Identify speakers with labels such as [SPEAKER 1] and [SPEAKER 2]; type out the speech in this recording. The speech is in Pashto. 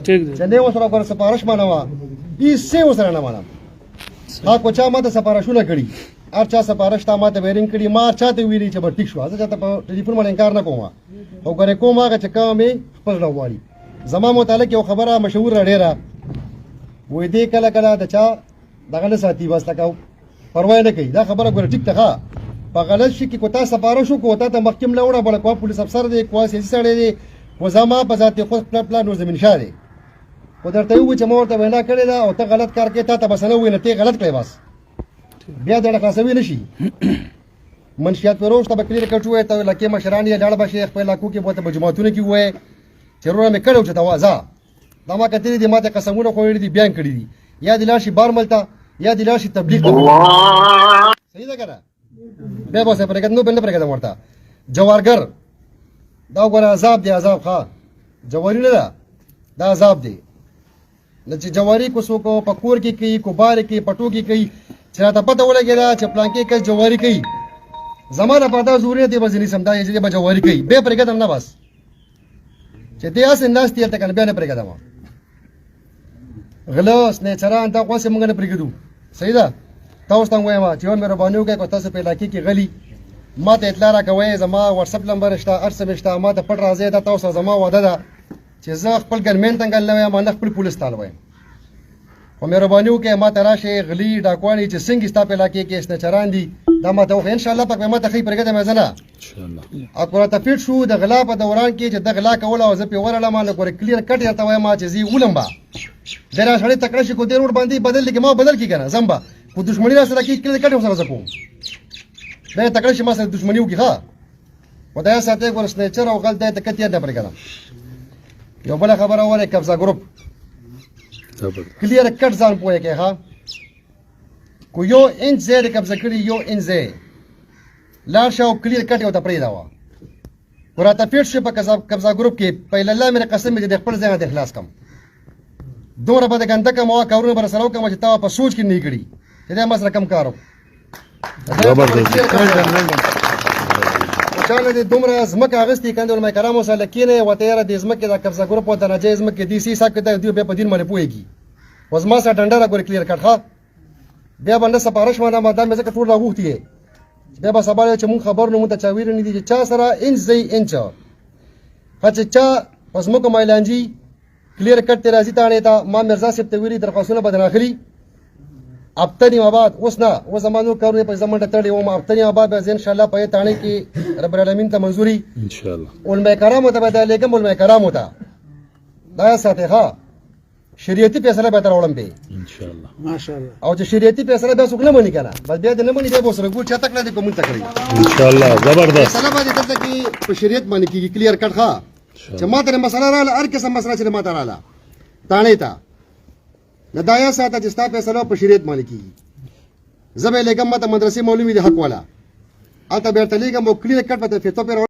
[SPEAKER 1] ٹھیک دی
[SPEAKER 2] چې نه وسره پر سپارښت منوا هیڅ وسره نه منم ها کو چا ماته سپارښتونه کړي هر چا سپارښت ماته بیرینګ کړي ما چاته ویلي چې به ټیک شو زه چاته په ټلیفون باندې انکار نه کوم او ګره کوم هغه چې کوم خپل راوړي زما متعلق یو خبره مشهور ډیره وې دې کله کله د چا دغه نه ساتي بس تکاو پروا نه کوي دا خبره ګره ټیک ته په غلط شي کې کو تاسو سپارښت کو ته محکم لوړه بل کو پولیس افسر دی کو سیاسي سړی دی و زما په ذات خو پلان نو زمين شاري خو درته یو چې مور ته وینا کړې ده او ته غلط کار کې ته بس نه وینې ته غلط کړې بس بیا د خلاصوي نشي منشيات پروش ته بکلیر کټوي ته لکه مشران یې ډاړ بشي خپل علاقو کې بوته بجماعتونه کې وای چرونه مې کړو چې توازا دا ما کتري دي ماته قسمونه خوړې دي بیان کړې دي یا د لاشي بار ملتا یا د لاشي تبلیغ صحیح ده کنه بیا به څه پرګد نو بل پرګد ورته جوارګر دا وګوره عذاب دی عذاب ښه جواری نه ده دا عذاب دی نه چې جواری کو سو کو پکور کې کوي کو بار کې پټو کې کوي چې راته پته ولګېده چې پلان کې کس جواری کوي زمانه پتا زوري دی بزنی سمدا یې چې به جواری کوي به پرګدم نه بس چې دې اس انداز تیر تک نه پرګدم غلوس نه چران تا قوسه مونږ نه پرګدو صحیح ده تاسو ته وایم چې مې ربانو کې کو تاسو په علاقې کې غلي ما ته اطلاع راکوي زما واتس اپ نمبر شته ارسم شته ما ته پټ راځي دا تاسو زما وعده ده چې زه خپل ګرمن څنګه لوي ما نه خپل پولیس تال وایم خو مهرباني وکړئ ما ته راشي غلي ډاکواني چې څنګه ستا په علاقې کې اسنه چران دي دا ما ته وخت ان شاء الله پک ما ته خې پرګه مې زنه ان شاء الله اکو ته فیټ شو د غلا په دوران کې چې د غلا کول او زه په ورله ما له کور کلیر کټ یته وایم چې زی ولمبا درا سړی تکړه شي کو دې روډ باندې بدل کې ما بدل کې کنه زمبا کو دښمنی را سره کې کلیر کټ سره زکو دا تکړه شي ما سره دښمنی وکي ها خدای ساته ګور سنیچر او غل دې تکتیا نه پرګه یو بل خبره وره قبضه ګروپ کلیر کټ ځان پوهه کې ها کو یو انچ زیر قبضه کړی یو انچ زیر لار شاو کلیر کټ یو ته پرې دا و ورته پیټ شي په قبضه ګروپ کې پهله الله مې قسم دې خپل ځای نه اخلاص کم دوره په دغه کوم او کارونه بر سره کوم چې تا په سوچ کې نه کړی دې ما سره کم کارو چاله دې دومره زمکه اغستی کاندول مې کرامو سره کینه وته یاره دې زمکه د قبضه ګروپ او د ناجیز زمکه دې سی ساکه ته په دین باندې پويږي وزما سره ډنډره ګور کلیر کټ ها بیا باندې سپارښت باندې ما دا مې څه ټول راغوختي بیا به سبا چې مون خبر نو مونته چاویر نه دي چې چا سره انچ زی انچ هڅه چا پس مو کوم اعلانجی کلیر کټ ته راځي تاړې تا ما مرزا صاحب ته ویلي درخواستونه بدل اخلي اپتنی آباد اوس نه و زمانو کارونه په زمانه تړلې و ما اپتنی آباد به ان شاء الله په تاڼې کې رب العالمین ته منظوري ان شاء الله علماء کرام ته بدل لګم علماء کرام ته دا ساته ها شریعتي فیصله به تر وړم به ان شاء الله ماشاءالله او چې شریعتي فیصله به څوک نه مونږ کنه بس بیا دې نه مونږ دې بوسره ګور چا تک نه دې کوم تکړی ان شاء الله زبردست فیصله به دې ته کې په شریعت باندې کې کلیر کټ ښه چې ما ته مسله رااله هر قسم مسله چې ما ته رااله تاڼې ته نه دایا ساته چې ستا فیصله په شریعت باندې کې زبې لګم ماته مدرسې مولوی دې حق والا اته بیرته لګم او کلیر کټ په فتوا پر